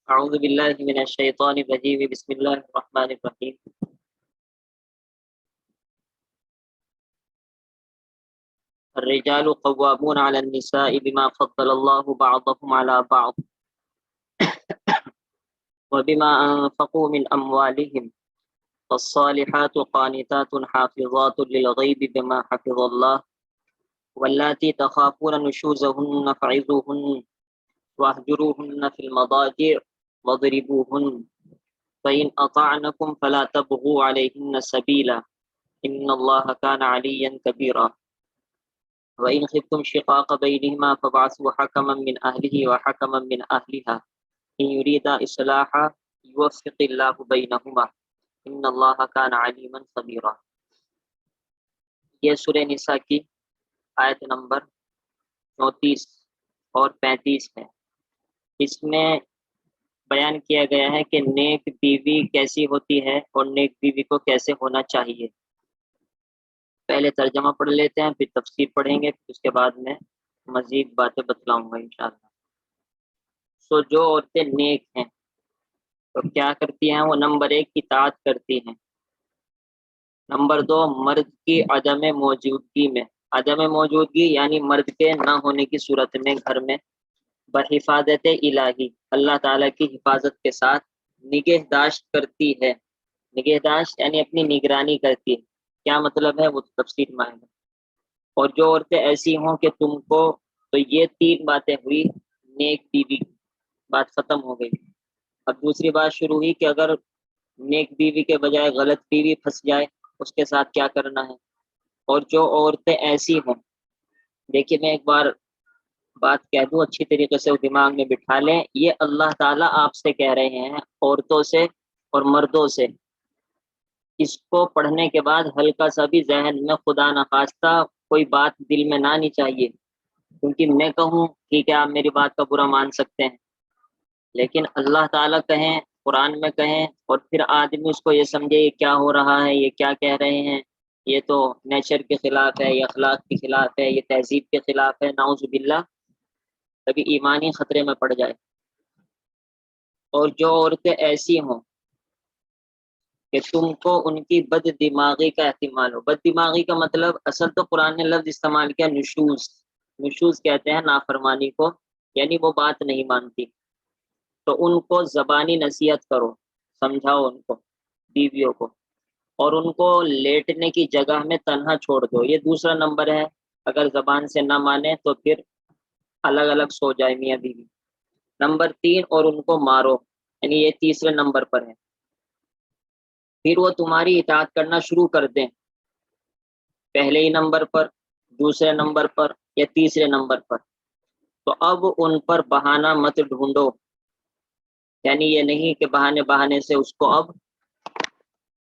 اعوذ باللہ من الشیطان الرجیم بسم اللہ الرحمن الرحیم الرجال قوامون علی النساء بما فضل اللہ بعضهم علی بعض وبما انفقوا من اموالهم فالصالحات قانتات حافظات للغیب بما حفظ اللہ واللاتی تخافون نشوزهن فعظوهن واهجروهن في المضاجع واضربوهن فإن أطعنكم فلا تبغوا عليهن سبيلا إن الله كان عليا كبيرا وإن خفتم شقاق بينهما فابعثوا حكما من أهله وحكما من أهلها إن يريدا إصلاحا يوفق الله بينهما إن الله كان عليما خبيرا۔ یہ سورہ نساء کی آیت نمبر 34 اور 35 ہے۔ اس میں بیان کیا گیا ہے کہ نیک بیوی کیسی ہوتی ہے اور نیک بیوی کو کیسے ہونا چاہیے۔ پہلے ترجمہ پڑھ لیتے ہیں، پھر تفسیر پڑھیں گے، پھر اس کے بعد میں مزید باتیں بتلاؤں گا انشاءاللہ۔ جو عورتیں نیک ہیں تو کیا کرتی ہیں؟ وہ نمبر 1 اطاعت کرتی ہیں، نمبر 2 مرد کی عدم موجودگی میں، عدم موجودگی یعنی مرد کے نہ ہونے کی صورت میں گھر میں بحفاظت الہی، اللہ تعالیٰ کی حفاظت کے ساتھ نگہداشت کرتی ہے۔ نگہداشت یعنی اپنی نگرانی کرتی ہے۔ کیا مطلب ہے وہ تفسیر میں آئے گا۔ اور جو عورتیں ایسی ہوں کہ تم کو، تو یہ 3 باتیں ہوئی، نیک بیوی بات ختم ہو گئی۔ اب دوسری بات شروع ہوئی کہ اگر نیک بیوی کے بجائے غلط بیوی پھنس جائے اس کے ساتھ کیا کرنا ہے۔ اور جو عورتیں ایسی ہوں، دیکھیے میں ایک بار بات کہہ دوں، اچھی طریقے سے وہ دماغ میں بٹھا لیں، یہ اللہ تعالیٰ آپ سے کہہ رہے ہیں، عورتوں سے اور مردوں سے۔ اس کو پڑھنے کے بعد ہلکا سا بھی ذہن میں خدا نخواستہ کوئی بات دل میں نہ آنی چاہیے، کیونکہ میں کہوں ٹھیک ہے آپ میری بات کا برا مان سکتے ہیں، لیکن اللہ تعالیٰ کہیں، قرآن میں کہیں، اور پھر آدمی اس کو یہ سمجھے یہ کیا ہو رہا ہے، یہ کیا کہہ رہے ہیں، یہ تو نیچر کے خلاف ہے، یہ اخلاق کے خلاف ہے، یہ تہذیب کے خلاف ہے، نعوذ باللہ، کبھی ایمانی خطرے میں پڑ جائے۔ اور جو عورتیں ایسی ہوں کہ تم کو ان کی بد دماغی کا احتمال ہو، بد دماغی کا مطلب اصل تو قرآن نے لفظ استعمال کیا نشوز، نشوز کہتے ہیں نافرمانی کو، یعنی وہ بات نہیں مانتی، تو ان کو زبانی نصیحت کرو، سمجھاؤ ان کو، بیویوں کو، اور ان کو لیٹنے کی جگہ میں تنہا چھوڑ دو۔ یہ دوسرا نمبر ہے، اگر زبان سے نہ مانے تو پھر الگ الگ سو جائے میاں بیوی۔ نمبر 3 اور ان کو مارو، یعنی یہ تیسرے نمبر پر ہے۔ پھر وہ تمہاری اطاعت کرنا شروع کر دیں، پہلے ہی نمبر پر، دوسرے نمبر پر یا تیسرے نمبر پر، تو اب ان پر بہانہ مت ڈھونڈو، یعنی یہ نہیں کہ بہانے بہانے سے اس کو اب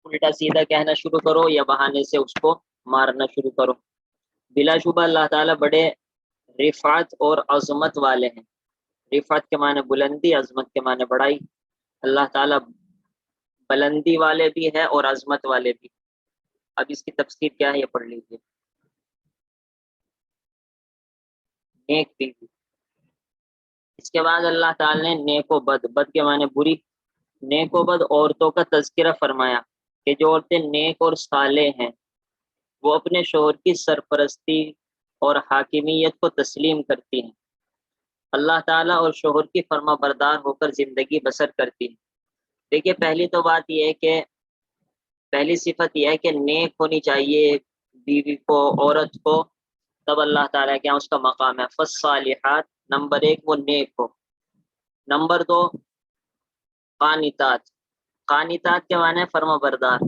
الٹا سیدھا کہنا شروع کرو یا بہانے سے اس کو مارنا شروع کرو۔ بلا شبہ اللہ تعالیٰ بڑے رفعت اور عظمت والے ہیں۔ رفعت کے معنی بلندی، عظمت کے معنی بڑائی۔ اللہ تعالیٰ بلندی والے بھی ہے اور عظمت والے بھی۔ اب اس کی تفسیر کیا ہے یہ پڑھ لیجیے۔ نیک بیوی، اس کے بعد اللہ تعالیٰ نے نیک و بد، بد کے معنی بری، نیک و بد عورتوں کا تذکرہ فرمایا کہ جو عورتیں نیک اور صالح ہیں وہ اپنے شوہر کی سرپرستی اور حاکمیت کو تسلیم کرتی ہیں، اللہ تعالیٰ اور شوہر کی فرما بردار ہو کر زندگی بسر کرتی ہیں۔ دیکھیے پہلی تو بات یہ ہے کہ پہلی صفت یہ ہے کہ نیک ہونی چاہیے بیوی کو، عورت کو، تب اللہ تعالیٰ کے یہاں اس کا مقام ہے۔ فالصالحات، نمبر 1 وہ نیک ہو۔ نمبر 2 قانتات، قانتات کے معنی ہے فرما بردار۔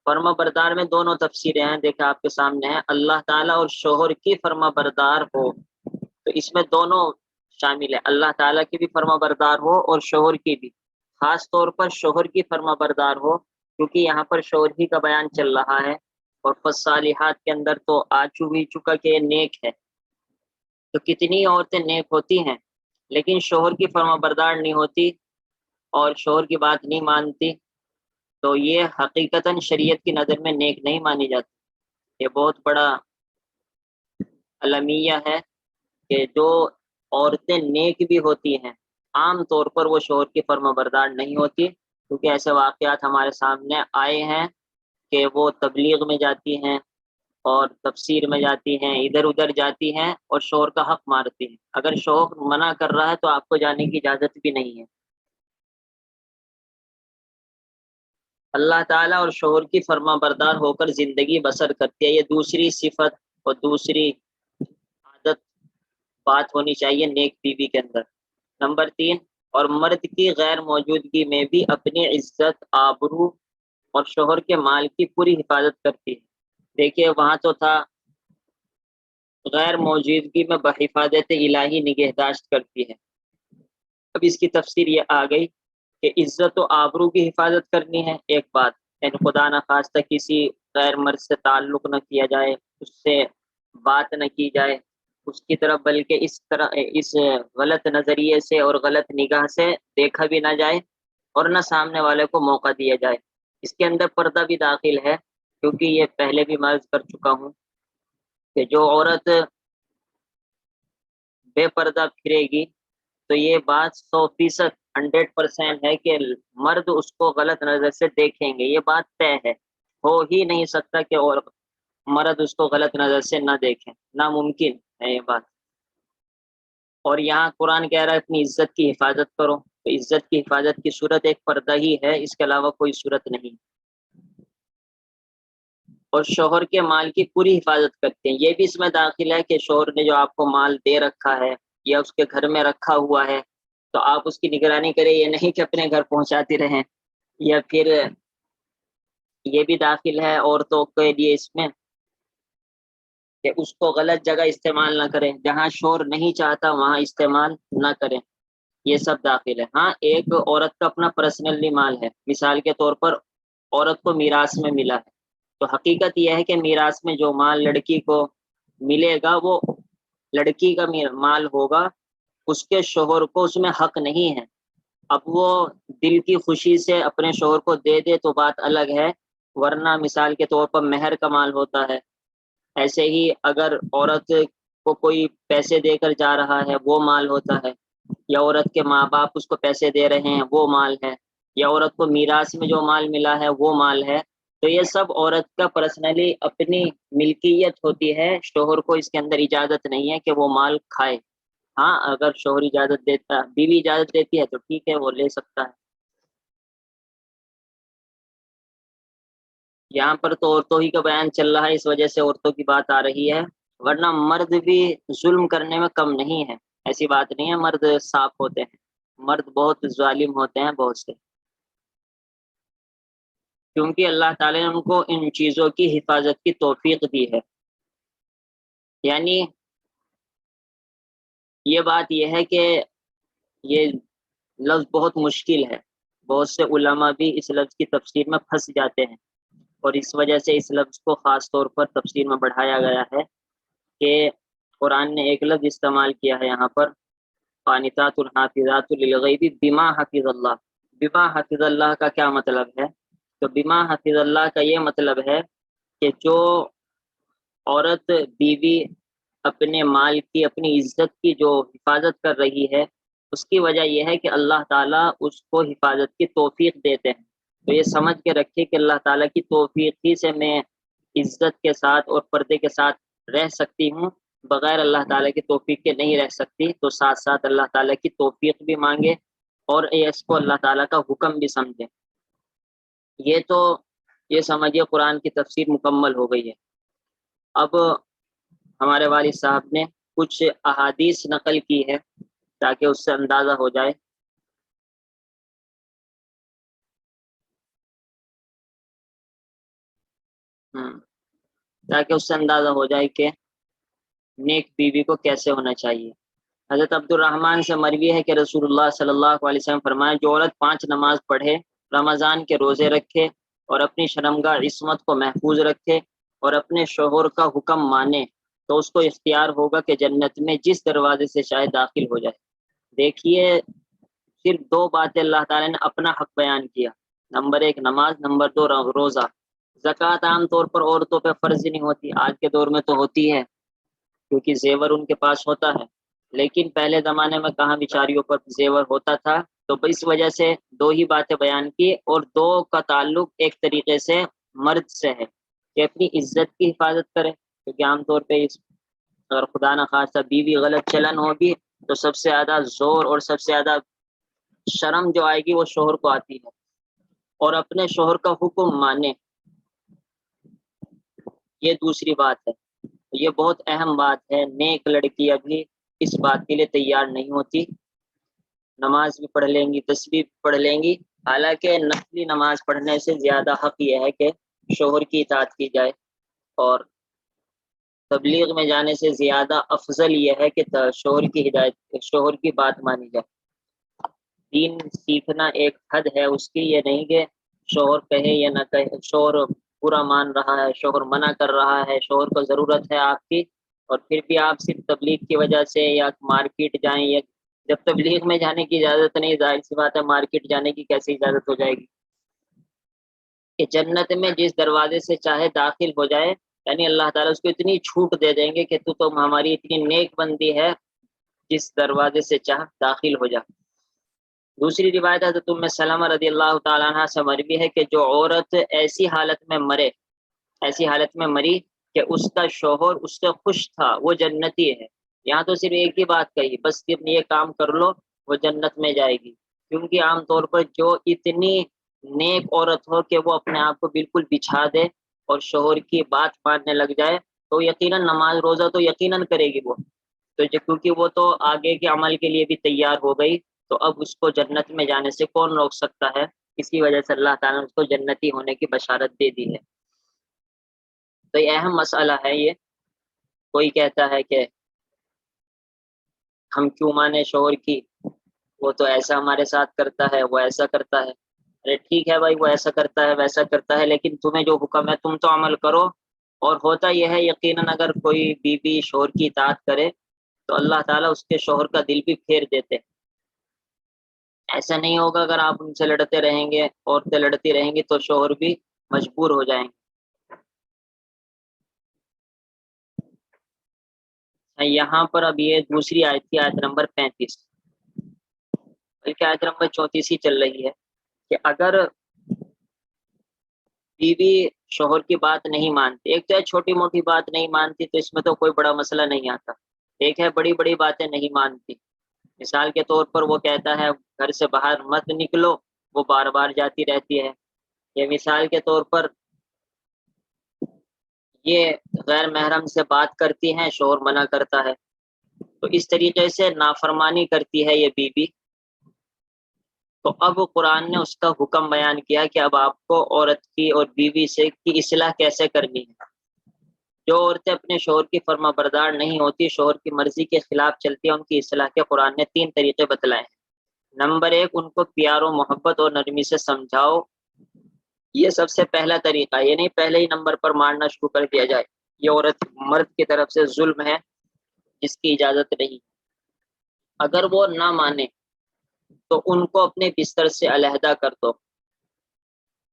فرما بردار میں دونوں تفسیریں ہیں، دیکھا آپ کے سامنے ہے، اللہ تعالیٰ اور شوہر کی فرما بردار ہو، تو اس میں دونوں شامل ہے، اللہ تعالیٰ کی بھی فرما بردار ہو اور شوہر کی بھی، خاص طور پر شوہر کی فرما بردار ہو، کیونکہ یہاں پر شوہر ہی کا بیان چل رہا ہے، اور فالصالحات کے اندر تو آ چکا کہ یہ نیک ہے۔ تو کتنی عورتیں نیک ہوتی ہیں لیکن شوہر کی فرما بردار نہیں ہوتی اور شوہر کی بات نہیں مانتی، تو یہ حقیقتاً شریعت کی نظر میں نیک نہیں مانی جاتی۔ یہ بہت بڑا المیہ ہے کہ جو عورتیں نیک بھی ہوتی ہیں عام طور پر وہ شوہر کی فرما بردار نہیں ہوتی، کیونکہ ایسے واقعات ہمارے سامنے آئے ہیں کہ وہ تبلیغ میں جاتی ہیں اور تفسیر میں جاتی ہیں، ادھر ادھر جاتی ہیں اور شوہر کا حق مارتی ہیں۔ اگر شوہر منع کر رہا ہے تو آپ کو جانے کی اجازت بھی نہیں ہے۔ اللہ تعالیٰ اور شوہر کی فرما بردار ہو کر زندگی بسر کرتی ہے، یہ دوسری صفت اور دوسری عادت بات ہونی چاہیے نیک بیوی کے اندر۔ نمبر 3، اور مرد کی غیر موجودگی میں بھی اپنی عزت، آبرو اور شوہر کے مال کی پوری حفاظت کرتی ہے۔ دیکھیے وہاں تو تھا غیر موجودگی میں بحفاظت الہی نگہداشت کرتی ہے، اب اس کی تفسیر یہ آ گئی کہ عزت و آبرو کی حفاظت کرنی ہے، ایک بات، یعنی خدا نخواستہ کسی غیر مرد سے تعلق نہ کیا جائے، اس سے بات نہ کی جائے اس کی طرف، بلکہ اس غلط نظریے سے اور غلط نگاہ سے دیکھا بھی نہ جائے اور نہ سامنے والے کو موقع دیا جائے۔ اس کے اندر پردہ بھی داخل ہے، کیونکہ یہ پہلے بھی میں عرض کر چکا ہوں کہ جو عورت بے پردہ پھرے گی تو یہ بات 100%، 100% ہے کہ مرد اس کو غلط نظر سے دیکھیں گے، یہ بات طے ہے، ہو ہی نہیں سکتا کہ اور مرد اس کو غلط نظر سے نہ دیکھیں، ناممکن ہے یہ بات۔ اور یہاں قرآن کہہ رہا ہے اپنی عزت کی حفاظت کرو، تو عزت کی حفاظت کی صورت ایک پردہ ہی ہے، اس کے علاوہ کوئی صورت نہیں۔ اور شوہر کے مال کی پوری حفاظت کرتے ہیں، یہ بھی اس میں داخل ہے کہ شوہر نے جو آپ کو مال دے رکھا ہے یا اس کے گھر میں رکھا ہوا ہے تو آپ اس کی نگرانی کریں، یہ نہیں کہ اپنے گھر پہنچاتے رہیں۔ یا پھر یہ بھی داخل ہے عورتوں کے لیے اس میں کہ اس کو غلط جگہ استعمال نہ کریں، جہاں شوہر نہیں چاہتا وہاں استعمال نہ کریں، یہ سب داخل ہے۔ ہاں ایک عورت کا اپنا پرسنلی مال ہے، مثال کے طور پر عورت کو میراث میں ملا ہے، تو حقیقت یہ ہے کہ میراث میں جو مال لڑکی کو ملے گا وہ لڑکی کا مال ہوگا، اس کے شوہر کو اس میں حق نہیں ہے۔ اب وہ دل کی خوشی سے اپنے شوہر کو دے دے تو بات الگ ہے، ورنہ مثال کے طور پر مہر کا مال ہوتا ہے۔ ایسے ہی اگر عورت کو کوئی پیسے دے کر جا رہا ہے وہ مال ہوتا ہے، یا عورت کے ماں باپ اس کو پیسے دے رہے ہیں وہ مال ہے، یا عورت کو میراث میں جو مال ملا ہے وہ مال ہے، تو یہ سب عورت کا پرسنلی اپنی ملکیت ہوتی ہے، شوہر کو اس کے اندر اجازت نہیں ہے کہ وہ مال کھائے۔ ہاں اگر شوہر اجازت دیتا، بیوی اجازت دیتی ہے تو ٹھیک ہے وہ لے سکتا ہے۔ یہاں پر تو عورتوں ہی کا بیان چل رہا ہے، اس وجہ سے عورتوں کی بات آ رہی ہے، ورنہ مرد بھی ظلم کرنے میں کم نہیں ہے، ایسی بات نہیں ہے مرد صاف ہوتے ہیں، مرد بہت ظالم ہوتے ہیں بہت سے، کیونکہ اللہ تعالی نے ان کو ان چیزوں کی حفاظت کی توفیق دی ہے۔ یعنی یہ بات یہ ہے کہ یہ لفظ بہت مشکل ہے، بہت سے علماء بھی اس لفظ کی تفسیر میں پھنس جاتے ہیں، اور اس وجہ سے اس لفظ کو خاص طور پر تفسیر میں بڑھایا گیا ہے کہ قرآن نے ایک لفظ استعمال کیا ہے یہاں پر، قانتات الحافظات للغیب بما حفظ اللہ۔ بما حفظ اللہ کا کیا مطلب ہے؟ تو بما حفظ اللہ کا یہ مطلب ہے کہ جو عورت بیوی اپنے مال کی، اپنی عزت کی جو حفاظت کر رہی ہے، اس کی وجہ یہ ہے کہ اللہ تعالیٰ اس کو حفاظت کی توفیق دیتے ہیں، تو یہ سمجھ کے رکھے کہ اللہ تعالیٰ کی توفیق ہی سے میں عزت کے ساتھ اور پردے کے ساتھ رہ سکتی ہوں، بغیر اللہ تعالیٰ کی توفیق کے نہیں رہ سکتی، تو ساتھ ساتھ اللہ تعالیٰ کی توفیق بھی مانگے اور اس کو اللہ تعالیٰ کا حکم بھی سمجھے۔ یہ تو یہ سمجھیے قرآن کی تفسیر مکمل ہو گئی ہے۔ اب ہمارے والد صاحب نے کچھ احادیث نقل کی ہے تاکہ اس سے اندازہ ہو جائے۔ تاکہ اس سے اندازہ ہو جائے کہ نیک بیوی کو کیسے ہونا چاہیے۔ حضرت عبد الرحمن سے مروی ہے کہ رسول اللہ صلی اللہ علیہ وسلم فرمایا، جو عورت 5 نماز پڑھے، رمضان کے روزے رکھے اور اپنی شرمگاہ عصمت کو محفوظ رکھے اور اپنے شوہر کا حکم مانے تو اس کو اختیار ہوگا کہ جنت میں جس دروازے سے چاہے داخل ہو جائے۔ دیکھیے صرف 2 باتیں اللہ تعالیٰ نے اپنا حق بیان کیا، نمبر 1 نماز، نمبر 2 روزہ۔ زکوٰۃ عام طور پر عورتوں پہ فرض نہیں ہوتی، آج کے دور میں تو ہوتی ہے کیونکہ زیور ان کے پاس ہوتا ہے، لیکن پہلے زمانے میں کہاں بیچاریوں پر زیور ہوتا تھا، تو اس وجہ سے دو ہی باتیں بیان کی، اور دو کا تعلق ایک طریقے سے مرد سے ہے کہ اپنی عزت کی حفاظت کرے، کیونکہ عام طور پہ اگر خدا نہ خواستہ بیوی غلط چلن ہوگی تو سب سے زیادہ زور اور سب سے زیادہ شرم جو آئے گی وہ شوہر کو آتی ہے، اور اپنے شوہر کا حکم مانے، یہ دوسری بات ہے۔ یہ بہت اہم بات ہے، نیک لڑکی ابھی اس بات کے لیے تیار نہیں ہوتی، نماز بھی پڑھ لیں گی، تسبیح پڑھ لیں گی، حالانکہ نفلی نماز پڑھنے سے زیادہ حق یہ ہے کہ شوہر کی اطاعت کی جائے، اور تبلیغ میں جانے سے زیادہ افضل یہ ہے کہ شوہر کی ہدایت، شوہر کی بات مانی جائے۔ دین سیکھنا ایک حد ہے اس کی، یہ نہیں کہ شوہر کہے یا نہ کہے، شوہر برا مان رہا ہے، شوہر منع کر رہا ہے، شوہر کو ضرورت ہے آپ کی، اور پھر بھی آپ صرف تبلیغ کی وجہ سے یا مارکیٹ جائیں، یا جب تبلیغ میں جانے کی اجازت نہیں، ظاہر سی بات ہے مارکیٹ جانے کی کیسے اجازت ہو جائے گی؟ کہ جنت میں جس دروازے سے چاہے داخل ہو جائے، یعنی اللہ تعالیٰ اس کو اتنی چھوٹ دے دیں گے کہ تو ہماری اتنی نیک بندی ہے، جس دروازے سے چاہ داخل ہو جا۔ دوسری روایت ہے تو سلمہ رضی اللہ تعالیٰ عنہ سے مروی ہے کہ جو عورت ایسی حالت میں مرے، ایسی حالت میں مری کہ اس کا شوہر اس سے خوش تھا، وہ جنتی ہے۔ یہاں تو صرف ایک ہی بات کہی، بس صرف یہ کام کر لو وہ جنت میں جائے گی، کیونکہ عام طور پر جو اتنی نیک عورت ہو کہ وہ اپنے آپ کو بالکل بچھا دے اور شوہر کی بات ماننے لگ جائے، تو یقیناً نماز روزہ تو یقیناً کرے گی وہ، تو کیونکہ وہ تو آگے کے عمل کے لیے بھی تیار ہو گئی، تو اب اس کو جنت میں جانے سے کون روک سکتا ہے؟ اسی وجہ سے اللہ تعالیٰ نے اس کو جنتی ہونے کی بشارت دے دی ہے۔ تو یہ اہم مسئلہ ہے یہ۔ کوئی کہتا ہے کہ ہم کیوں مانے شوہر کی، وہ تو ایسا ہمارے ساتھ کرتا ہے، وہ ایسا کرتا ہے۔ ارے ٹھیک ہے بھائی، وہ ایسا کرتا ہے ویسا کرتا ہے، لیکن تمہیں جو حکم ہے تم تو عمل کرو۔ اور ہوتا یہ ہے یقیناً اگر کوئی بیوی شوہر کی اطاعت کرے تو اللہ تعالیٰ اس کے شوہر کا دل بھی پھیر دیتے۔ ایسا نہیں ہوگا اگر آپ ان سے لڑتے رہیں گے، عورتیں لڑتی رہیں گی تو شوہر بھی مجبور ہو جائیں گے۔ یہاں پر اب یہ دوسری آیت تھی، آیت نمبر 35، بلکہ آیت نمبر 34 ہی چل رہی ہے، کہ اگر بیوی شوہر کی بات نہیں مانتی، ایک تو ہے چھوٹی موٹی بات نہیں مانتی تو اس میں تو کوئی بڑا مسئلہ نہیں آتا، ایک ہے بڑی بڑی باتیں نہیں مانتی، مثال کے طور پر وہ کہتا ہے گھر سے باہر مت نکلو، وہ بار بار جاتی رہتی ہے، یا مثال کے طور پر یہ غیر محرم سے بات کرتی ہیں، شوہر منع کرتا ہے، تو اس طریقے سے نافرمانی کرتی ہے یہ بیوی۔ تو اب قرآن نے اس کا حکم بیان کیا کہ اب آپ کو عورت کی اور بیوی سے کی اصلاح کیسے کرنی ہے۔ جو عورتیں اپنے شوہر کی فرما بردار نہیں ہوتی، شوہر کی مرضی کے خلاف چلتی ہیں، ان کی اصلاح کے قرآن نے 3 طریقے بتلائے ہیں۔ نمبر 1، ان کو پیار و محبت اور نرمی سے سمجھاؤ، یہ سب سے پہلا طریقہ، یہ نہیں پہلے ہی نمبر پر مارنا شروع کر دیا جائے، یہ عورت مرد کی طرف سے ظلم ہے جس کی اجازت نہیں۔ اگر وہ نہ مانے تو ان کو اپنے بستر سے علیحدہ کر دو،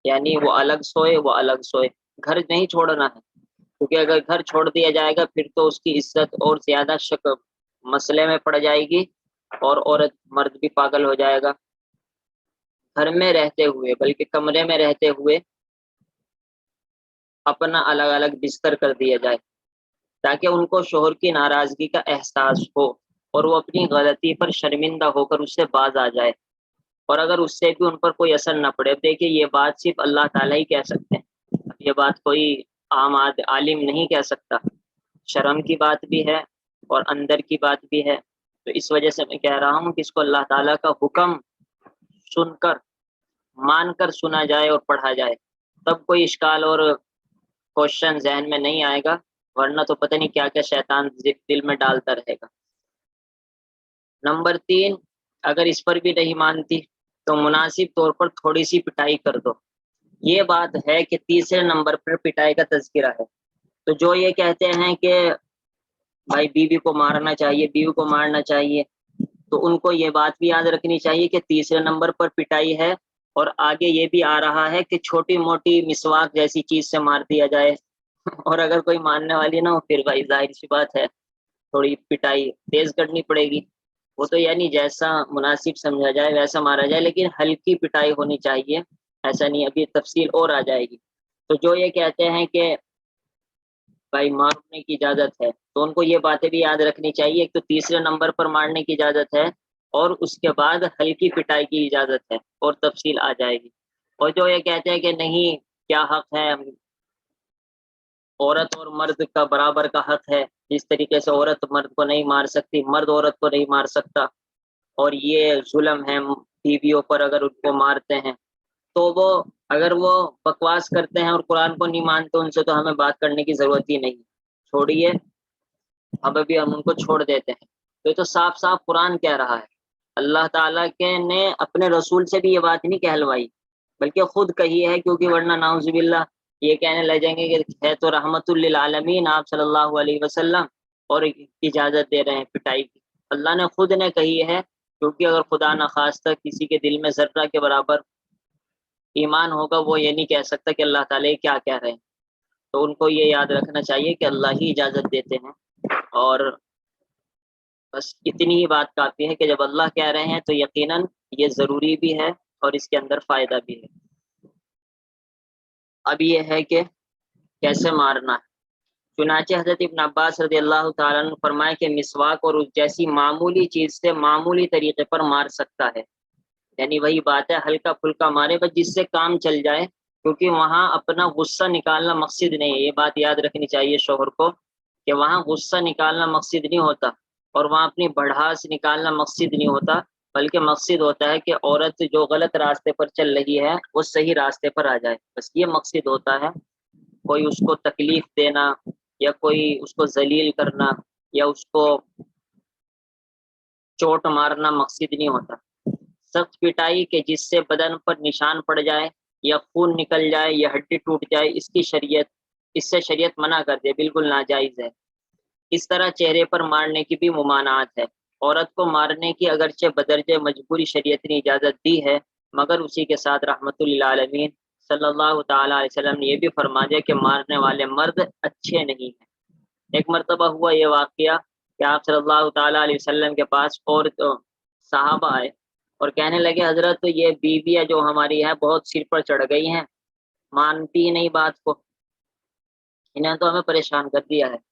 یعنی وہ الگ سوئے، وہ الگ سوئے، گھر نہیں چھوڑنا ہے، کیونکہ اگر گھر چھوڑ دیا جائے گا پھر تو اس کی عزت اور زیادہ شک مسئلے میں پڑ جائے گی، اور عورت مرد بھی پاگل ہو جائے گا۔ گھر میں رہتے ہوئے، بلکہ کمرے میں رہتے ہوئے اپنا الگ الگ بستر کر دیا جائے، تاکہ ان کو شوہر کی ناراضگی کا احساس ہو اور وہ اپنی غلطی پر شرمندہ ہو کر اس سے باز آ جائے، اور اگر اس سے بھی ان پر کوئی اثر نہ پڑے۔ دیکھیے یہ بات صرف اللہ تعالیٰ ہی کہہ سکتے ہیں، یہ بات کوئی عام عالم نہیں کہہ سکتا، شرم کی بات بھی ہے اور اندر کی بات بھی ہے، تو اس وجہ سے میں کہہ رہا ہوں کہ اس کو اللہ تعالیٰ کا حکم سن کر، مان کر سنا جائے اور پڑھا جائے، تب کوئی اشکال اور کوشچن ذہن میں نہیں آئے گا، ورنہ تو پتہ نہیں کیا کیا شیطان دل میں ڈالتا رہے گا۔ نمبر 3، اگر اس پر بھی نہیں مانتی تو مناسب طور پر تھوڑی سی پٹائی کر دو۔ یہ بات ہے کہ تیسرے نمبر پر پٹائی کا تذکرہ ہے، تو جو یہ کہتے ہیں کہ بھائی بیوی کو مارنا چاہیے، بیوی کو مارنا چاہیے، تو ان کو یہ بات بھی یاد رکھنی چاہیے کہ تیسرے نمبر پر پٹائی ہے، اور آگے یہ بھی آ رہا ہے کہ چھوٹی موٹی مسواک جیسی چیز سے مار دیا جائے، اور اگر کوئی ماننے والی نہ ہو پھر بھائی ظاہر سی بات ہے تھوڑی پٹائی تیز کرنی پڑے گی، وہ تو یعنی جیسا مناسب سمجھا جائے ویسا مارا جائے، لیکن ہلکی پٹائی ہونی چاہیے، ایسا نہیں، ابھی تفصیل اور آ جائے گی۔ تو جو یہ کہتے ہیں کہ بھائی مارنے کی اجازت ہے، تو ان کو یہ باتیں بھی یاد رکھنی چاہیے، ایک تو تیسرے نمبر پر مارنے کی اجازت ہے، اور اس کے بعد ہلکی پٹائی کی اجازت ہے، اور تفصیل آ جائے گی۔ اور جو یہ کہتے ہیں کہ نہیں، کیا حق ہے، عورت اور مرد کا برابر کا حق ہے، جس طریقے سے عورت مرد کو نہیں مار سکتی، مرد عورت کو نہیں مار سکتا، اور یہ ظلم ہے بیویوں پر اگر ان کو مارتے ہیں، تو وہ اگر وہ بکواس کرتے ہیں اور قرآن کو نہیں مانتے، ان سے تو ہمیں بات کرنے کی ضرورت ہی نہیں، چھوڑیے، اب ابھی ہم ان کو چھوڑ دیتے ہیں۔ تو یہ تو صاف صاف قرآن کہہ رہا ہے، اللہ تعالیٰ کے نے اپنے رسول سے بھی یہ بات نہیں کہلوائی، بلکہ خود کہی ہے، کیونکہ ورنہ نعوذ باللہ یہ کہنے لگ جائیں گے کہ ہے تو رحمت للعالمین آپ صلی اللہ علیہ وسلم، اور اجازت دے رہے ہیں پٹائی کی۔ اللہ نے خود نے کہی ہے، کیونکہ اگر خدا نخواستہ کسی کے دل میں ذرہ کے برابر ایمان ہوگا، وہ یہ نہیں کہہ سکتا کہ اللہ تعالیٰ کیا کہہ رہے ہیں، تو ان کو یہ یاد رکھنا چاہیے کہ اللہ ہی اجازت دیتے ہیں، اور بس اتنی ہی بات کافی ہے کہ جب اللہ کہہ رہے ہیں تو یقیناً یہ ضروری بھی ہے اور اس کے اندر فائدہ بھی ہے۔ اب یہ ہے کہ کیسے مارنا ہے۔ چنانچہ حضرت ابن عباس رضی اللہ تعالیٰ عنہ فرمائے کہ مسواک اور اس جیسی معمولی چیز سے معمولی طریقے پر مار سکتا ہے، یعنی وہی بات ہے، ہلکا پھلکا مارے بس جس سے کام چل جائے، کیونکہ وہاں اپنا غصہ نکالنا مقصد نہیں ہے، یہ بات یاد رکھنی چاہیے شوہر کو، کہ وہاں غصہ نکالنا مقصد نہیں ہوتا، اور وہاں اپنی بڑھاس نکالنا مقصد نہیں ہوتا، بلکہ مقصد ہوتا ہے کہ عورت جو غلط راستے پر چل رہی ہے وہ صحیح راستے پر آ جائے، بس یہ مقصد ہوتا ہے، کوئی اس کو تکلیف دینا یا کوئی اس کو ذلیل کرنا یا اس کو چوٹ مارنا مقصد نہیں ہوتا۔ سخت پٹائی کہ جس سے بدن پر نشان پڑ جائے یا خون نکل جائے یا ہڈی ٹوٹ جائے، اس سے شریعت منع کر دے، بالکل ناجائز ہے۔ اس طرح چہرے پر مارنے کی بھی ممانعت ہے، عورت کو مارنے کی اگرچہ بدرجہ مجبوری شریعت نے اجازت دی ہے، مگر اسی کے ساتھ رحمت للعالمین صلی اللہ تعالیٰ علیہ وسلم نے یہ بھی فرما دیا کہ مارنے والے مرد اچھے نہیں ہیں۔ ایک مرتبہ ہوا یہ واقعہ کہ آپ صلی اللہ تعالیٰ علیہ وسلم کے پاس اور صحابہ آئے اور کہنے لگے حضرت یہ بیویاں جو ہماری ہیں بہت سر پر چڑھ گئی ہیں، مانتی ہی نہیں بات کو، انہیں تو ہمیں پریشان کر دیا ہے۔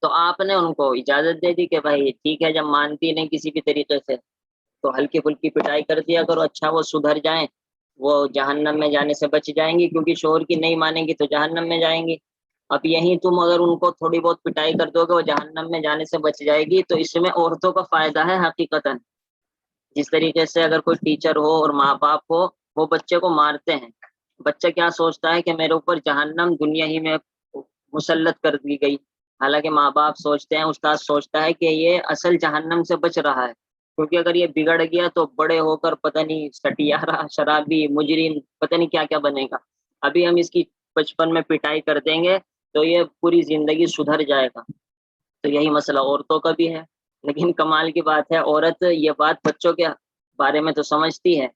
تو آپ نے ان کو اجازت دے دی کہ بھائی ٹھیک ہے، جب مانتی نہیں کسی بھی طریقے سے تو ہلکی پھلکی پٹائی کر دیا کرو، اچھا وہ سدھر جائیں، وہ جہنم میں جانے سے بچ جائیں گی، کیونکہ شوہر کی نہیں مانیں گی تو جہنم میں جائیں گی۔ اب یہیں تم اگر ان کو تھوڑی بہت پٹائی کر دو گے، وہ جہنم میں جانے سے بچ جائے گی، تو اس میں عورتوں کا فائدہ ہے حقیقتاً۔ جس طریقے سے اگر کوئی ٹیچر ہو اور ماں باپ ہو، وہ بچے کو مارتے ہیں، بچہ کیا سوچتا ہے کہ میرے اوپر جہنم دنیا ہی میں مسلط کر دی گئی، حالانکہ ماں باپ سوچتے ہیں، استاد سوچتا ہے کہ یہ اصل جہنم سے بچ رہا ہے، کیونکہ اگر یہ بگڑ گیا تو بڑے ہو کر پتہ نہیں سٹیارہ، شرابی، مجرم، پتہ نہیں کیا کیا بنے گا۔ ابھی ہم اس کی بچپن میں پٹائی کر دیں گے تو یہ پوری زندگی سدھر جائے گا۔ تو یہی مسئلہ عورتوں کا بھی ہے، لیکن کمال کی بات ہے عورت یہ بات بچوں کے بارے میں تو سمجھتی ہے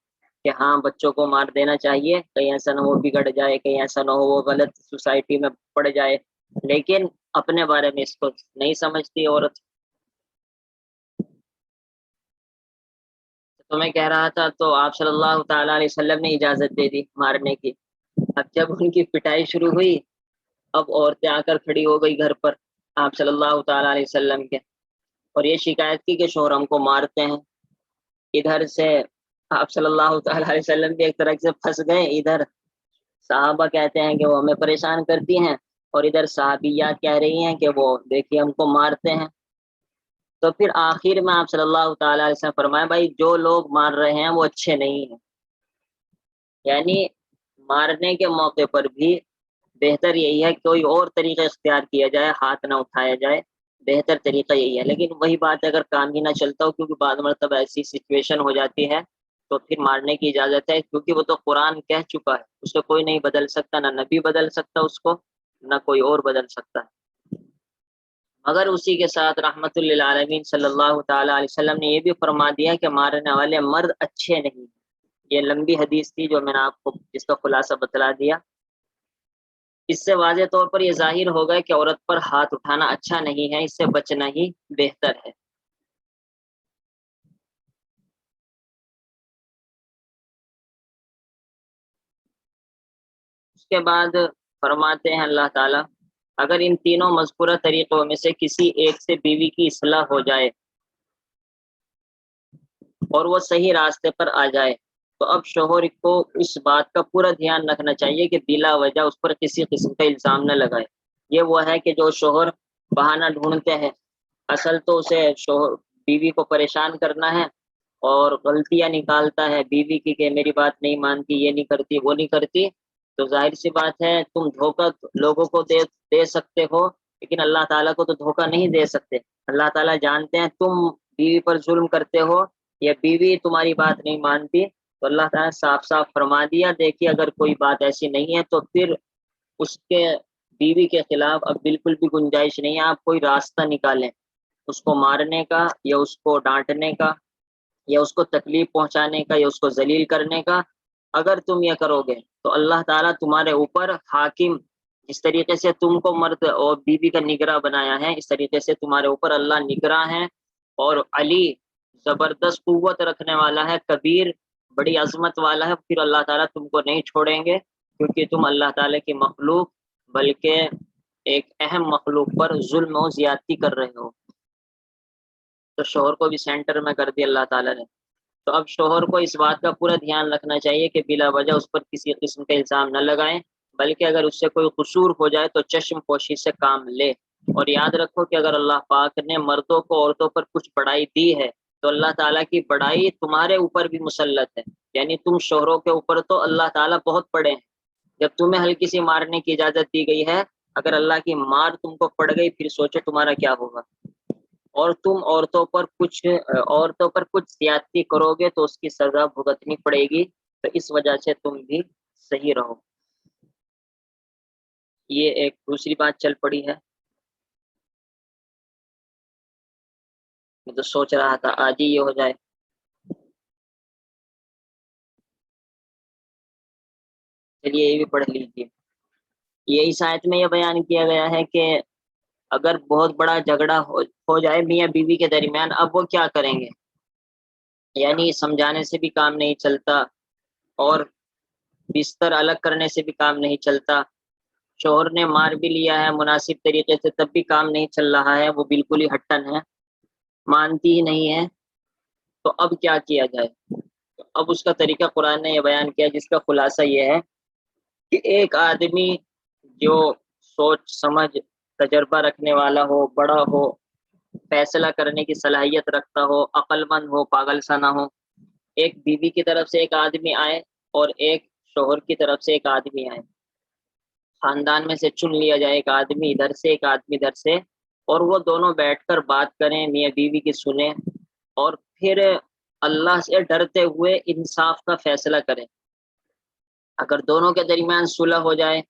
کہ ہاں بچوں کو مار دینا چاہیے، کہیں ایسا نہ ہو بگڑ جائے، کہیں ایسا نہ ہو وہ غلط سوسائٹی میں پڑ جائے، لیکن اپنے بارے میں اس کو نہیں سمجھتی عورت۔ تو میں کہہ رہا تھا، تو آپ صلی اللہ تعالیٰ علیہ وسلم نے اجازت دے دی مارنے کی۔ اب جب ان کی پٹائی شروع ہوئی، اب عورتیں آ کر کھڑی ہو گئی گھر پر آپ صلی اللہ تعالیٰ علیہ وسلم کے، اور یہ شکایت کی کہ شوہر ہم کو مارتے ہیں۔ ادھر سے آپ صلی اللہ تعالیٰ علیہ وسلم بھی ایک طرح سے پھنس گئے، ادھر صحابہ کہتے ہیں کہ وہ ہمیں پریشان کرتی ہیں، اور ادھر صحابیات کہہ رہی ہیں کہ وہ دیکھیے ہم کو مارتے ہیں۔ تو پھر آخر میں آپ صلی اللہ تعالیٰ علیہ وسلم فرمایا بھائی جو لوگ مار رہے ہیں وہ اچھے نہیں ہیں، یعنی مارنے کے موقع پر بھی بہتر یہی ہے کہ کوئی اور طریقہ اختیار کیا جائے، ہاتھ نہ اٹھایا جائے، بہتر طریقہ یہی ہے۔ لیکن وہی بات ہے اگر کام ہی نہ چلتا ہو، کیونکہ بعض مرتبہ ایسی سچویشن ہو جاتی ہے تو پھر مارنے کی اجازت ہے، کیونکہ وہ تو قرآن کہہ چکا ہے، اسے کوئی نہیں بدل سکتا، نہ نبی بدل سکتا اس کو، نہ کوئی اور بدل سکتا ہے۔ مگر اسی کے ساتھ رحمت للعالمین صلی اللہ تعالیٰ علیہ وسلم نے یہ بھی فرما دیا کہ مارنے والے مرد اچھے نہیں۔ یہ لمبی حدیث تھی جو میں نے آپ کو اس کا خلاصہ بتلا دیا۔ اس سے واضح طور پر یہ ظاہر ہوگا کہ عورت پر ہاتھ اٹھانا اچھا نہیں ہے، اس سے بچنا ہی بہتر ہے۔ اس کے بعد فرماتے ہیں اللہ تعالیٰ، اگر ان تینوں مذکورہ طریقوں میں سے کسی ایک سے بیوی کی اصلاح ہو جائے اور وہ صحیح راستے پر آ جائے تو اب شوہر کو اس بات کا پورا دھیان رکھنا چاہیے کہ بلا وجہ اس پر کسی قسم کا الزام نہ لگائے۔ یہ وہ ہے کہ جو شوہر بہانہ ڈھونڈتے ہیں، اصل تو اسے شوہر بیوی کو پریشان کرنا ہے اور غلطیاں نکالتا ہے بیوی کی کہ میری بات نہیں مانتی، یہ نہیں کرتی، وہ نہیں کرتی، تو ظاہر سی بات ہے تم دھوکہ لوگوں کو دے سکتے ہو، لیکن اللہ تعالیٰ کو تو دھوکہ نہیں دے سکتے۔ اللہ تعالیٰ جانتے ہیں تم بیوی پر ظلم کرتے ہو یا بیوی تمہاری بات نہیں مانتی، تو اللہ تعالیٰ نے صاف صاف فرما دیا، دیکھیے اگر کوئی بات ایسی نہیں ہے تو پھر اس کے بیوی کے خلاف اب بالکل بھی گنجائش نہیں ہے، آپ کوئی راستہ نکالیں اس کو مارنے کا یا اس کو ڈانٹنے کا یا اس کو تکلیف پہنچانے کا یا اس کو ذلیل کرنے کا۔ اگر تم یہ کرو گے تو اللہ تعالیٰ تمہارے اوپر حاکم، جس طریقے سے تم کو مرد اور بیوی کا نگراں بنایا ہے، اس طریقے سے تمہارے اوپر اللہ نگراں ہے، اور علی زبردست قوت رکھنے والا ہے، کبیر بڑی عظمت والا ہے، پھر اللہ تعالیٰ تم کو نہیں چھوڑیں گے کیونکہ تم اللہ تعالیٰ کی مخلوق بلکہ ایک اہم مخلوق پر ظلم و زیادتی کر رہے ہو۔ تو شوہر کو بھی سینٹر میں کر دیا اللہ تعالیٰ نے۔ تو اب شوہر کو اس بات کا پورا دھیان رکھنا چاہیے کہ بلا وجہ اس پر کسی قسم کا الزام نہ لگائیں، بلکہ اگر اس سے کوئی قصور ہو جائے تو چشم پوشی سے کام لے۔ اور یاد رکھو کہ اگر اللہ پاک نے مردوں کو عورتوں پر کچھ بڑائی دی ہے تو اللہ تعالیٰ کی بڑائی تمہارے اوپر بھی مسلط ہے، یعنی تم شوہروں کے اوپر تو اللہ تعالیٰ بہت بڑے ہیں۔ جب تمہیں ہلکی سی مارنے کی اجازت دی گئی ہے، اگر اللہ کی مار تم کو پڑ گئی پھر سوچو تمہارا کیا ہوگا۔ اور تم عورتوں پر کچھ زیادتی کرو گے تو اس کی سزا بھگتنی پڑے گی، تو اس وجہ سے تم بھی صحیح رہو۔ یہ ایک دوسری بات چل پڑی ہے، میں تو سوچ رہا تھا آج ہی یہ ہو جائے۔ چلیے یہ بھی پڑھ لیجیے۔ یہ اس آیت میں یہ بیان کیا گیا ہے کہ اگر بہت بڑا جھگڑا ہو جائے میاں بیوی کے درمیان، اب وہ کیا کریں گے، یعنی سمجھانے سے بھی کام نہیں چلتا اور بستر الگ کرنے سے بھی کام نہیں چلتا، شوہر نے مار بھی لیا ہے مناسب طریقے سے تب بھی کام نہیں چل رہا ہے، وہ بالکل ہی ہٹن ہے، مانتی ہی نہیں ہے، تو اب کیا کیا جائے؟ تو اب اس کا طریقہ قرآن نے یہ بیان کیا، جس کا خلاصہ یہ ہے کہ ایک آدمی جو سوچ سمجھ تجربہ رکھنے والا ہو، بڑا ہو، فیصلہ کرنے کی صلاحیت رکھتا ہو، عقل مند ہو، پاگل سا نہ ہو، ایک بیوی کی طرف سے ایک آدمی آئے اور ایک شوہر کی طرف سے ایک آدمی آئے، خاندان میں سے چن لیا جائے ایک آدمی ادھر سے ایک آدمی ادھر سے، اور وہ دونوں بیٹھ کر بات کریں، میاں بیوی کی سنیں، اور پھر اللہ سے ڈرتے ہوئے انصاف کا فیصلہ کریں۔ اگر دونوں کے درمیان صلح ہو جائے،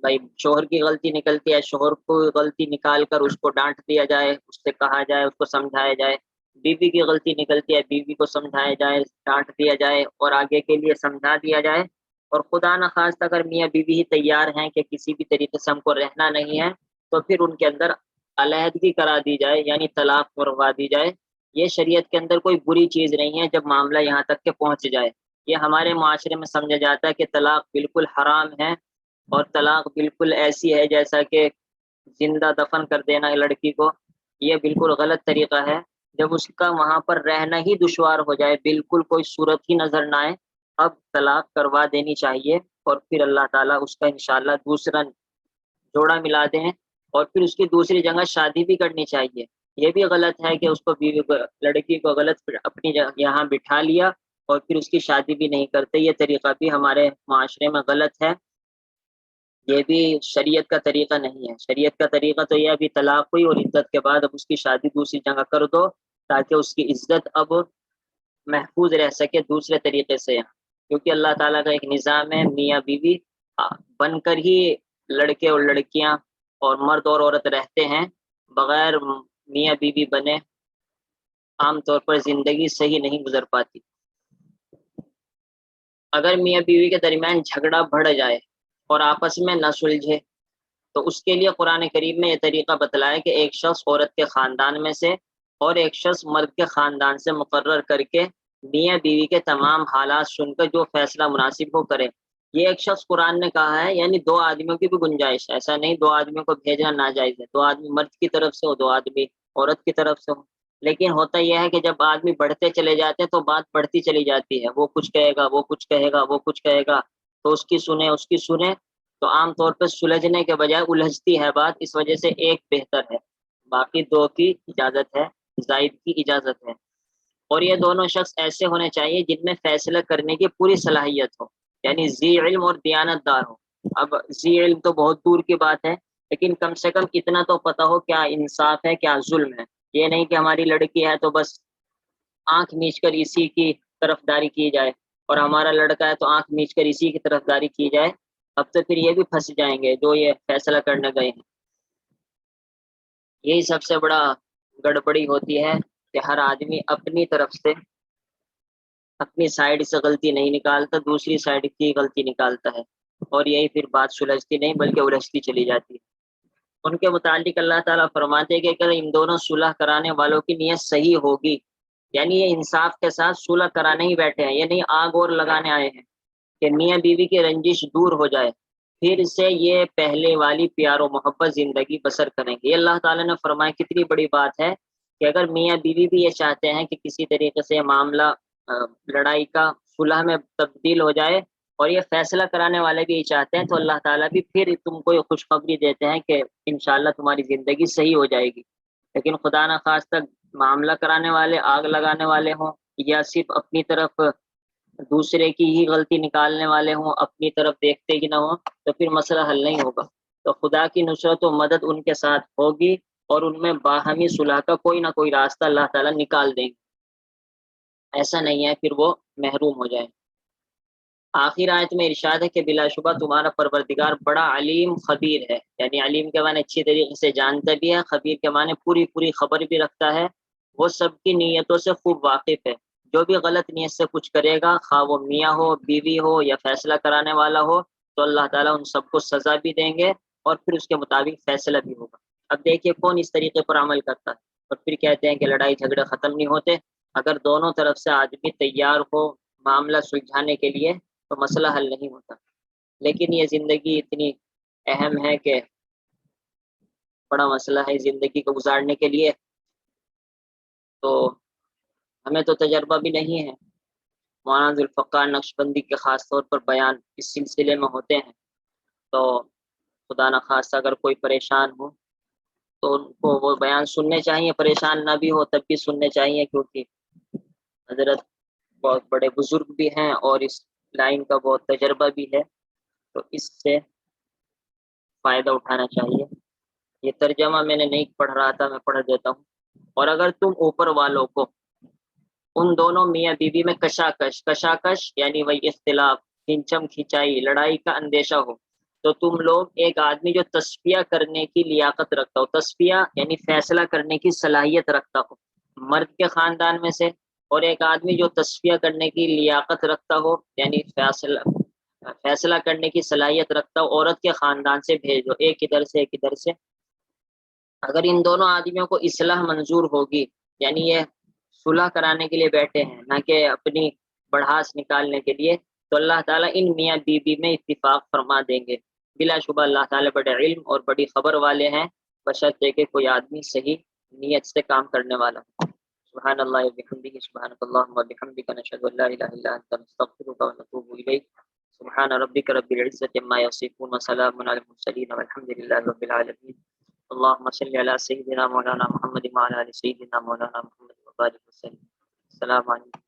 بھائی شوہر کی غلطی نکلتی ہے، شوہر کو غلطی نکال کر اس کو ڈانٹ دیا جائے، اس سے کہا جائے، اس کو سمجھایا جائے، بیوی کی غلطی نکلتی ہے، بیوی کو سمجھایا جائے، ڈانٹ دیا جائے اور آگے کے لیے سمجھا دیا جائے، اور خدا نخواستہ اگر میاں بیوی ہی تیار ہیں کہ کسی بھی طریقے سے ہم کو رہنا نہیں ہے، تو پھر ان کے اندر علیحدگی کرا دی جائے، یعنی طلاق کروا دی جائے۔ یہ شریعت کے اندر کوئی بری چیز نہیں ہے جب معاملہ یہاں تک کہ پہنچ جائے۔ یہ ہمارے معاشرے میں سمجھا جاتا ہے کہ طلاق بالکل حرام ہے، اور طلاق بالکل ایسی ہے جیسا کہ زندہ دفن کر دینا ہے لڑکی کو، یہ بالکل غلط طریقہ ہے۔ جب اس کا وہاں پر رہنا ہی دشوار ہو جائے، بالکل کوئی صورت ہی نظر نہ آئے، اب طلاق کروا دینی چاہیے، اور پھر اللہ تعالیٰ اس کا انشاءاللہ دوسرا جوڑا ملا دیں، اور پھر اس کی دوسری جگہ شادی بھی کرنی چاہیے۔ یہ بھی غلط ہے کہ اس کو بیوی کو، لڑکی کو غلط اپنی یہاں بٹھا لیا اور پھر اس کی شادی بھی نہیں کرتے، یہ طریقہ بھی ہمارے معاشرے میں غلط ہے، یہ بھی شریعت کا طریقہ نہیں ہے۔ شریعت کا طریقہ تو یہ ابھی طلاق ہوئی اور عدت کے بعد اب اس کی شادی دوسری جگہ کر دو، تاکہ اس کی عزت اب محفوظ رہ سکے دوسرے طریقے سے، کیونکہ اللہ تعالیٰ کا ایک نظام ہے، میاں بیوی بن کر ہی لڑکے اور لڑکیاں اور مرد اور عورت رہتے ہیں، بغیر میاں بیوی بنے عام طور پر زندگی صحیح نہیں گزر پاتی۔ اگر میاں بیوی کے درمیان جھگڑا بڑھ جائے اور آپس میں نہ سلجھے، تو اس کے لیے قرآن کریم میں یہ طریقہ بتلایا کہ ایک شخص عورت کے خاندان میں سے اور ایک شخص مرد کے خاندان سے مقرر کر کے میاں بیوی کے تمام حالات سن کر جو فیصلہ مناسب ہو کرے۔ یہ ایک شخص قرآن نے کہا ہے، یعنی دو آدمیوں کی بھی گنجائش ہے، ایسا نہیں دو آدمیوں کو بھیجنا ناجائز ہے، دو آدمی مرد کی طرف سے ہو، دو آدمی عورت کی طرف سے ہو۔ لیکن ہوتا یہ ہے کہ جب آدمی بڑھتے چلے جاتے ہیں تو بات بڑھتی چلی جاتی ہے، وہ کچھ کہے گا، وہ کچھ کہے گا، وہ کچھ کہے گا، تو اس کی سنیں اس کی سنیں، تو عام طور پہ سلجھنے کے بجائے الجھتی ہے بات، اس وجہ سے ایک بہتر ہے، باقی دو کی اجازت ہے، زائد کی اجازت ہے۔ اور یہ دونوں شخص ایسے ہونے چاہیے جن میں فیصلہ کرنے کی پوری صلاحیت ہو، یعنی ذی علم اور دیانت دار ہو۔ اب ذی علم تو بہت دور کی بات ہے، لیکن کم سے کم اتنا تو پتہ ہو کیا انصاف ہے کیا ظلم ہے۔ یہ نہیں کہ ہماری لڑکی ہے تو بس آنکھ میچ کر اسی کی طرفداری کی جائے، اور ہمارا لڑکا ہے تو آنکھ میچ کر اسی کی طرفداری کی جائے، اب تو پھر یہ بھی پھنس جائیں گے جو یہ فیصلہ کرنے گئے ہیں۔ یہی سب سے بڑا گڑبڑی ہوتی ہے کہ ہر آدمی اپنی طرف سے اپنی سائڈ سے غلطی نہیں نکالتا، دوسری سائڈ کی غلطی نکالتا ہے، اور یہی پھر بات سلجھتی نہیں بلکہ الجھتی چلی جاتی ہے۔ ان کے متعلق اللہ تعالیٰ فرماتے ہیں کہ اگر ان دونوں صلح کرانے والوں کی نیت صحیح ہوگی، یعنی یہ انصاف کے ساتھ صلح کرانے ہی بیٹھے ہیں، یہ نہیں آگ اور لگانے آئے ہیں کہ میاں بیوی کی رنجش دور ہو جائے، پھر سے یہ پہلے والی پیار و محبت زندگی بسر کریں گے۔ یہ اللہ تعالیٰ نے فرمایا، کتنی بڑی بات ہے کہ اگر میاں بیوی بھی یہ چاہتے ہیں کہ کسی طریقے سے معاملہ لڑائی کا صلح میں تبدیل ہو جائے، اور یہ فیصلہ کرانے والے بھی یہ چاہتے ہیں، تو اللہ تعالیٰ بھی پھر تم کو یہ خوشخبری دیتے ہیں کہ انشاءاللہ تمہاری زندگی صحیح ہو جائے گی۔ لیکن خدا نہ خواستہ معاملہ کرانے والے آگ لگانے والے ہوں، یا صرف اپنی طرف دوسرے کی ہی غلطی نکالنے والے ہوں، اپنی طرف دیکھتے ہی نہ ہوں، تو پھر مسئلہ حل نہیں ہوگا۔ تو خدا کی نصرت و مدد ان کے ساتھ ہوگی، اور ان میں باہمی صلح کا کوئی نہ کوئی راستہ اللہ تعالیٰ نکال دیں گے، ایسا نہیں ہے پھر وہ محروم ہو جائے۔ آخر آیت میں ارشاد ہے کہ بلا شبہ تمہارا پروردگار بڑا علیم خبیر ہے، یعنی علیم کے معنی اچھی طریقے سے جانتا بھی ہے، خبیر کے معنی پوری پوری خبر بھی رکھتا ہے، وہ سب کی نیتوں سے خوب واقف ہے۔ جو بھی غلط نیت سے کچھ کرے گا، خواہ وہ میاں ہو، بیوی ہو، یا فیصلہ کرانے والا ہو، تو اللہ تعالیٰ ان سب کو سزا بھی دیں گے، اور پھر اس کے مطابق فیصلہ بھی ہوگا۔ اب دیکھیے کون اس طریقے پر عمل کرتا ہے، اور پھر کہتے ہیں کہ لڑائی جھگڑے ختم نہیں ہوتے۔ اگر دونوں طرف سے آدمی تیار ہو معاملہ سلجھانے کے لیے تو مسئلہ حل نہیں ہوتا، لیکن یہ زندگی اتنی اہم ہے کہ بڑا مسئلہ ہے زندگی کو گزارنے کے لیے، تو ہمیں تو تجربہ بھی نہیں ہے۔ مولانا ذوالفقار نقشبندی کے خاص طور پر بیان اس سلسلے میں ہوتے ہیں، تو خدا نخواستہ اگر کوئی پریشان ہو تو ان کو وہ بیان سننے چاہیے، پریشان نہ بھی ہو تب بھی سننے چاہیے، کیونکہ حضرت بہت بڑے بزرگ بھی ہیں اور اس لائن کا بہت تجربہ بھی ہے، تو اس سے فائدہ اٹھانا چاہیے۔ یہ ترجمہ میں نے نہیں پڑھ رہا تھا، میں پڑھ دیتا ہوں۔ اور اگر تم اوپر والوں کو ان دونوں میاں بیوی میں کشاکش یعنی وہی اختلاف، کھینچم کھینچائی، لڑائی کا اندیشہ ہو، تو تم لوگ ایک آدمی جو تصفیہ کرنے کی لیاقت رکھتا ہو، تصفیہ یعنی فیصلہ کرنے کی صلاحیت رکھتا ہو مرد کے خاندان میں سے، اور ایک آدمی جو تصفیہ کرنے کی لیاقت رکھتا ہو یعنی فیصلہ کرنے کی صلاحیت رکھتا ہو عورت کے خاندان سے بھیجو، ایک ادھر سے ایک ادھر سے۔ اگر ان دونوں آدمیوں کو اصلاح منظور ہوگی، یعنی یہ صلح کرانے کے لیے بیٹھے ہیں نہ کہ اپنی بڑھاس نکالنے کے لیے، تو اللہ تعالیٰ ان میاں بیوی میں اتفاق فرما دیں گے۔ بلا شبہ اللہ تعالیٰ بڑے علم اور بڑی خبر والے ہیں، بشرطے کہ کوئی آدمی صحیح نیت سے کام کرنے والا۔ سبحان اللہ و بحمدہ، سبحانک اللہم و بحمدک، نشہد ان لا الہ الا انت، نستغفرک و نتوب الیک۔ سبحان ربک رب العزة عما یصفون، وسلام علی المرسلین، والحمد للہ رب العالمین۔ اللهم صل على سيدنا مولانا محمد وعلى ال سيدنا مولانا محمد وبارك وسلم۔ السلام علیکم۔